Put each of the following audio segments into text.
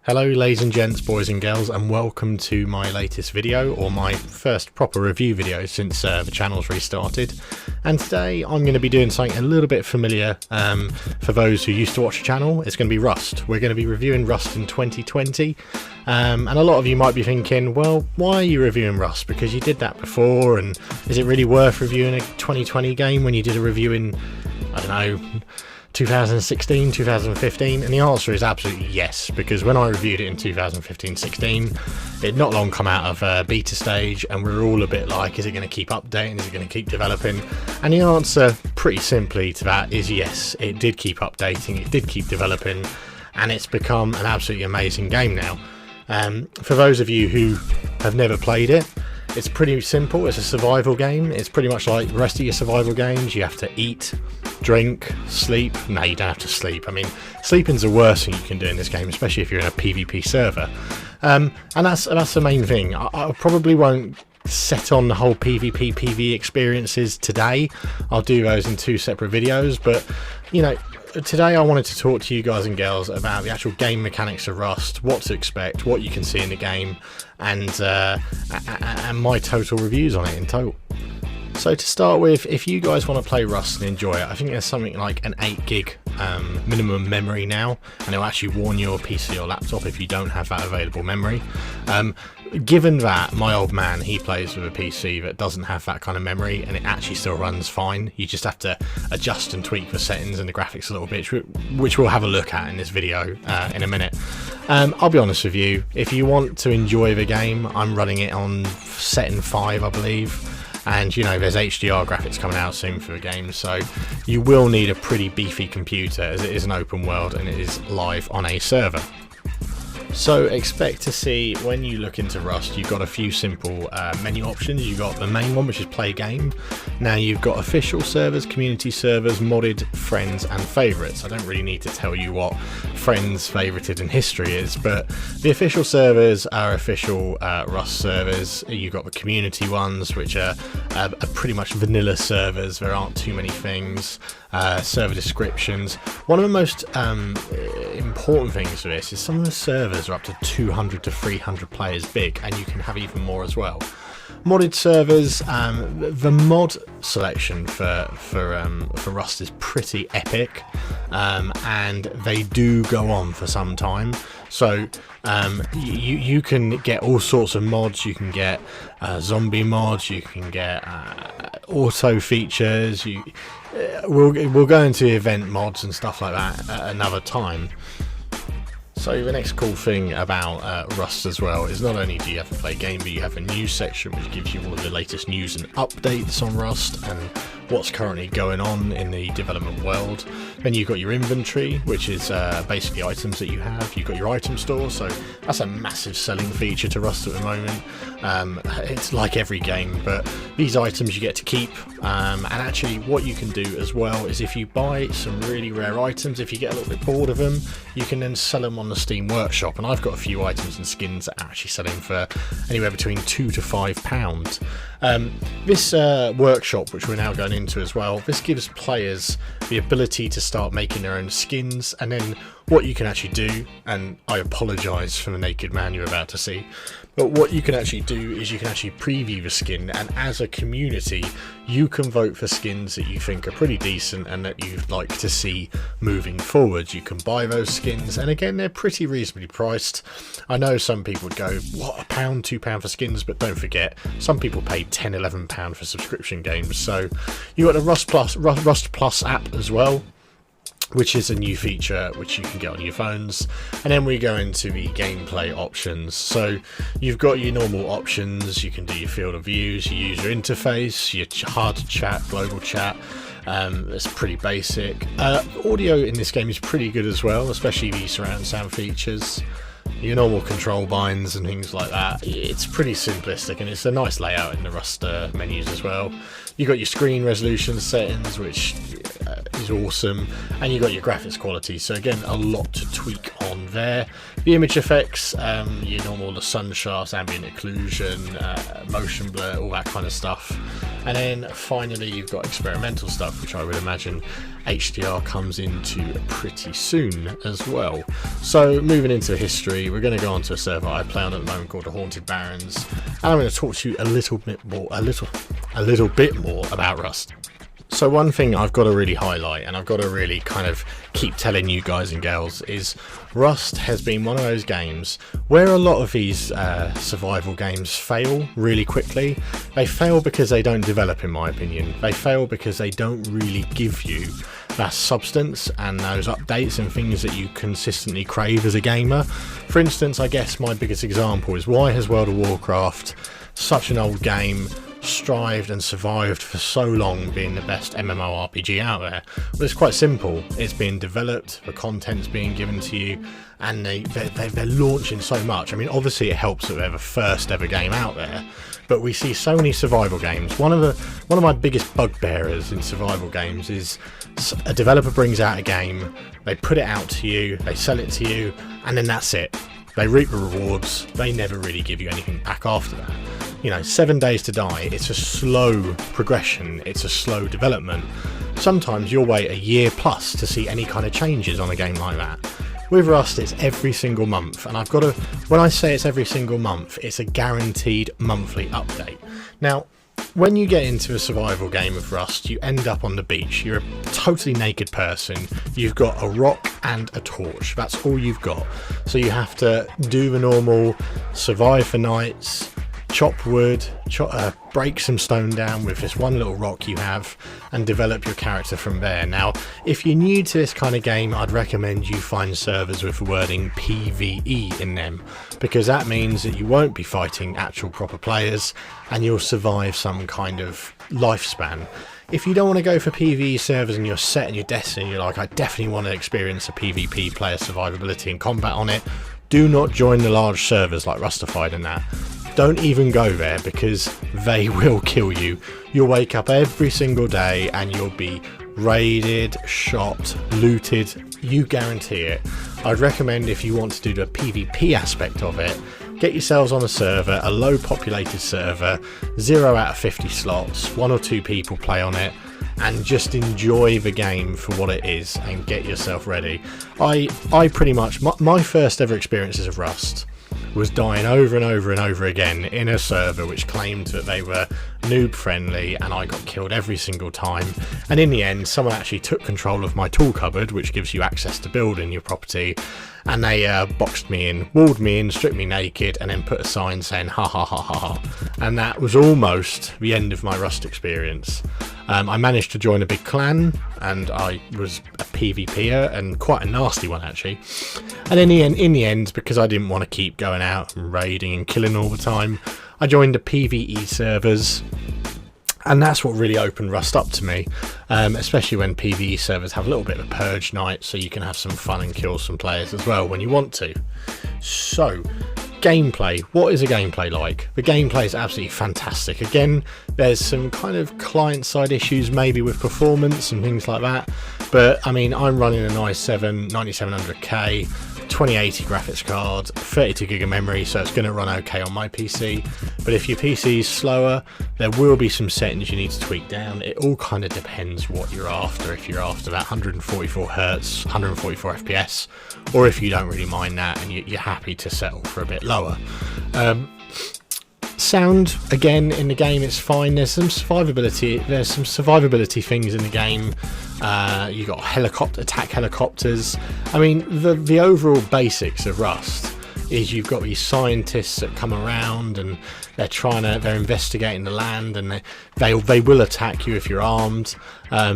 Hello ladies and gents, boys and girls, and welcome to my latest video, or my first proper review video since the channel's restarted. And today I'm going to be doing something a little bit familiar for those who used to watch the channel. It's going to be Rust. We're going to be reviewing Rust in 2020, and a lot of you might be thinking, well, why are you reviewing Rust? Because you did that before, and is it really worth reviewing a 2020 game when you did a review in, I don't know, 2016, 2015? And the answer is absolutely yes, because when I reviewed it in 2015-16, it not long come out of beta stage, and we were all a bit like, is it going to keep updating, is it going to keep developing? And the answer pretty simply to that is yes, it did keep updating, it did keep developing, and it's become an absolutely amazing game now. For those of you who have never played it, it's pretty simple. It's a survival game. It's pretty much like the rest of your survival games. You have to eat, drink, sleep. No, you don't have to sleep. I mean, sleeping's the worst thing you can do in this game, especially if you're in a PvP server. And that's the main thing. I probably won't set on the whole PvP PvE experiences today. I'll do those in two separate videos, but you know, today I wanted to talk to you guys and girls about the actual game mechanics of Rust, what to expect, what you can see in the game, and my total reviews on it in total. So to start with, if you guys want to play Rust and enjoy it, I think there's something like an 8 gig minimum memory now, and it'll actually warn your PC or laptop if you don't have that available memory. Given that my old man, he plays with a PC that doesn't have that kind of memory, and it actually still runs fine. You just have to adjust and tweak the settings and the graphics a little bit, which we'll have a look at in this video in a minute. I'll be honest with you, if you want to enjoy the game, I'm running it on setting 5, I believe. And you know, there's HDR graphics coming out soon for the game, so you will need a pretty beefy computer, as it is an open world and it is live on a server. So expect to see, when you look into Rust, you've got a few simple menu options. You've got the main one, which is play game. Now you've got official servers, community servers, modded, friends and favourites. I don't really need to tell you what friends, favorited and history is, but the official servers are official Rust servers. You've got the community ones, which are pretty much vanilla servers. There aren't too many things. Server descriptions. One of the most important things for this is some of the servers are up to 200 to 300 players big, and you can have even more as well. Modded servers, the mod selection for Rust is pretty epic, and they do go on for some time. So you can get all sorts of mods. You can get zombie mods, you can get auto features. We'll go into event mods and stuff like that at another time. So the next cool thing about Rust as well is not only do you have to play a game, but you have a news section which gives you all of the latest news and updates on Rust and what's currently going on in the development world. Then you've got your inventory, which is basically items that you have. You've got your item store, so that's a massive selling feature to Rust at the moment. It's like every game, but these items you get to keep, and actually what you can do as well is, if you buy some really rare items, if you get a little bit bored of them, you can then sell them on the Steam Workshop, and I've got a few items and skins that are actually selling for anywhere between £2 to £5. This workshop, which we're now going into as well, this gives players the ability to start making their own skins, and then what you can actually do, and I apologise for the naked man you're about to see, but what you can actually do is you can actually preview the skin, and as a community you can vote for skins that you think are pretty decent and that you'd like to see moving forward. You can buy those skins, and again, they're pretty reasonably priced. I know some people would go, what, £1, £2 for skins, but don't forget, some people pay £10, £11 for subscription games. So you got the Rust Plus app as well, which is a new feature which you can get on your phones. And then we go into the gameplay options. So you've got your normal options. You can do your field of views, your user interface, your hard to chat, global chat. It's pretty basic. Audio in this game is pretty good as well, especially the surround sound features. Your normal control binds and things like that. It's pretty simplistic, and it's a nice layout in the Rust menus as well. You've got your screen resolution settings, which is awesome, and you've got your graphics quality, so again, a lot to tweak on there. The image effects, your normal, the sun shafts, ambient occlusion, motion blur, all that kind of stuff. And then finally you've got experimental stuff, which I would imagine HDR comes into pretty soon as well. So moving into history, we're going to go on to a server I play on at the moment called the Haunted Barrens, and I'm going to talk to you a little bit more about Rust. So one thing I've got to really highlight, and I've got to really kind of keep telling you guys and girls, is Rust has been one of those games where a lot of these survival games fail really quickly. They fail because they don't develop, in my opinion. They fail because they don't really give you that substance and those updates and things that you consistently crave as a gamer. For instance, I guess my biggest example is, why has World of Warcraft, such an old game, strived and survived for so long being the best MMORPG out there? Well, it's quite simple. It's being developed, the content's being given to you, and they're launching so much. I mean, obviously it helps that they're the first ever game out there, but we see so many survival games. One of my biggest bugbearers in survival games is a developer brings out a game, they put it out to you, they sell it to you, and then that's it. They reap the rewards, they never really give you anything back after that. 7 Days to Die, it's a slow progression, it's a slow development. Sometimes you'll wait a year plus to see any kind of changes on a game like that. With Rust, it's every single month, and when I say it's every single month, it's a guaranteed monthly update. Now, when you get into a survival game of Rust, you end up on the beach. You're a totally naked person. You've got a rock and a torch. That's all you've got. So you have to do the normal, survive for nights, chop wood, break some stone down with this one little rock you have, and develop your character from there. Now, if you're new to this kind of game, I'd recommend you find servers with the wording PvE in them, because that means that you won't be fighting actual proper players and you'll survive some kind of lifespan. If you don't want to go for PvE servers and you're set in your destiny, you're like, I definitely want to experience a PvP player survivability and combat on it, do not join the large servers like Rustified and that. Don't even go there, because they will kill you. You'll wake up every single day and you'll be raided, shot, looted. You guarantee it. I'd recommend, if you want to do the PvP aspect of it, get yourselves on a server, a low populated server, 0 out of 50 slots, 1 or 2 people play on it, and just enjoy the game for what it is and get yourself ready. I pretty much, my first ever experiences of Rust was dying over and over and over again in a server which claimed that they were noob friendly, and I got killed every single time. And in the end, someone actually took control of my tool cupboard, which gives you access to building your property, and they boxed me in, walled me in, stripped me naked, and then put a sign saying ha ha ha ha ha. And that was almost the end of my Rust experience. I managed to join a big clan, and I was a PvPer, and quite a nasty one actually. And in the end, because I didn't want to keep going out and raiding and killing all the time, I joined the PvE servers, and that's what really opened Rust up to me, especially when PvE servers have a little bit of a purge night, so you can have some fun and kill some players as well when you want to. So, gameplay. What is a gameplay like? The gameplay is absolutely fantastic. Again, there's some kind of client-side issues maybe with performance and things like that, but I mean, I'm running an i7 9700K, 2080 graphics card, 32 gig of memory, so it's going to run okay on my PC. But if your PC is slower, there will be some settings you need to tweak down. It all kind of depends what you're after. If you're after that 144 Hz, 144 FPS, or if you don't really mind that and you're happy to settle for a bit lower. Sound, again, in the game it's fine. There's some survivability things in the game. You got attack helicopters. I mean, the overall basics of Rust is you've got these scientists that come around and they're investigating the land, and they will attack you if you're armed.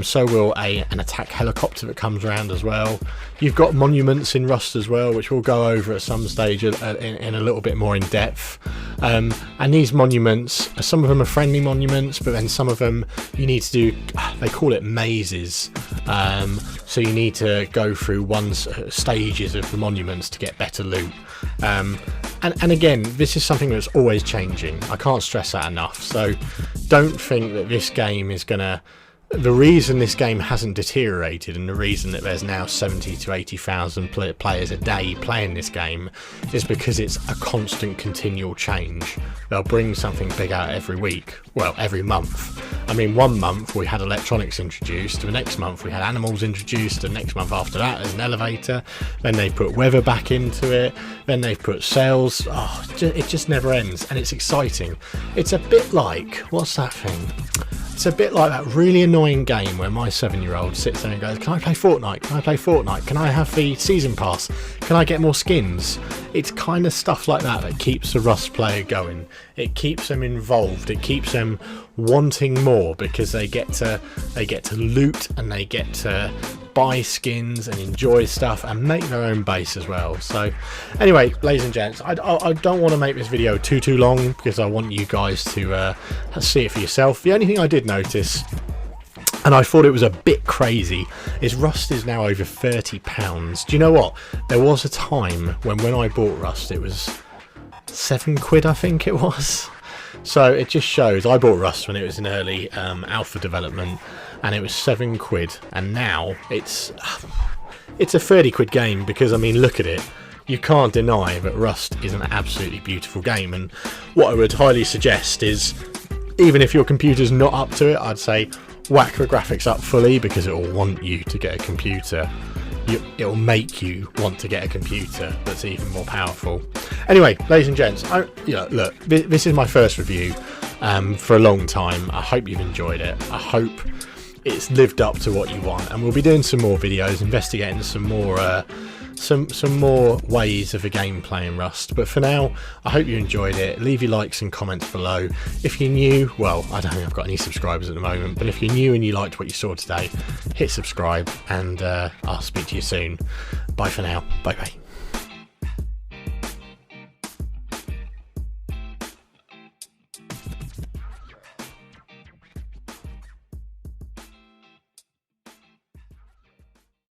So will an attack helicopter that comes around as well. You've got monuments in Rust as well, which we'll go over at some stage in a little bit more in depth. And these monuments, some of them are friendly monuments, but then some of them you need to do, they call it mazes. So you need to go through stages of the monuments to get better loot. And again, this is something that's always changing. I can't stress that enough. So don't think that this game is going to the reason this game hasn't deteriorated and the reason that there's now 70 to 80,000 players a day playing this game is because it's a constant continual change. They'll bring something big out every week, well, every month. I mean, one month we had electronics introduced, the next month we had animals introduced, the next month after that there's an elevator, then they put weather back into it, then they've put sales. Oh, it just never ends, and it's exciting. It's a bit like, what's that thing? It's a bit like that really annoying game where my 7-year-old sits there and goes, can I play Fortnite? Can I play Fortnite? Can I have the season pass? Can I get more skins? It's kind of stuff like that that keeps the Rust player going. It keeps them involved. It keeps them wanting more because they get to loot and they get to buy skins and enjoy stuff and make their own base as well. So anyway, ladies and gents, I don't want to make this video too long because I want you guys to see it for yourself. The only thing I did notice, and I thought it was a bit crazy, is Rust is now over £30. Do you know what? There was a time when I bought Rust it was £7, I think it was. So it just shows, I bought Rust when it was in early alpha development and it was £7, and now it's a £30 game because, I mean, look at it. You can't deny that Rust is an absolutely beautiful game, and what I would highly suggest is, even if your computer's not up to it, I'd say whack the graphics up fully because it will want you to get a computer. It'll make you want to get a computer that's even more powerful. Anyway, ladies and gents, look, this is my first review for a long time. I hope you've enjoyed it. I hope it's lived up to what you want, and we'll be doing some more videos, investigating some more ways of the gameplay in Rust. But for now, I hope you enjoyed it. Leave your likes and comments below. If you're new, well, I don't think I've got any subscribers at the moment, but if you're new and you liked what you saw today, hit subscribe, and I'll speak to you soon. Bye for now. Bye bye.